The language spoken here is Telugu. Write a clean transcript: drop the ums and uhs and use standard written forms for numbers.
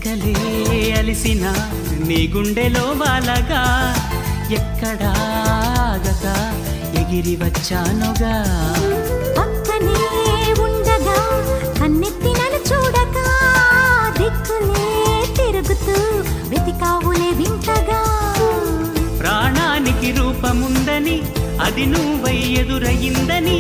రెక్కలే అలిసిన నీ గుండెలో వాలగా ఎక్కడాగక ఎగిరి వచ్చానుగా పక్కనే ఉండగా కన్నెత్తి నన్ను చూడక దిక్కులే తిరుగుతూ వెతికావులే వింతగా ప్రాణానికి రూపముందని అది నువ్వై ఎదురయిందని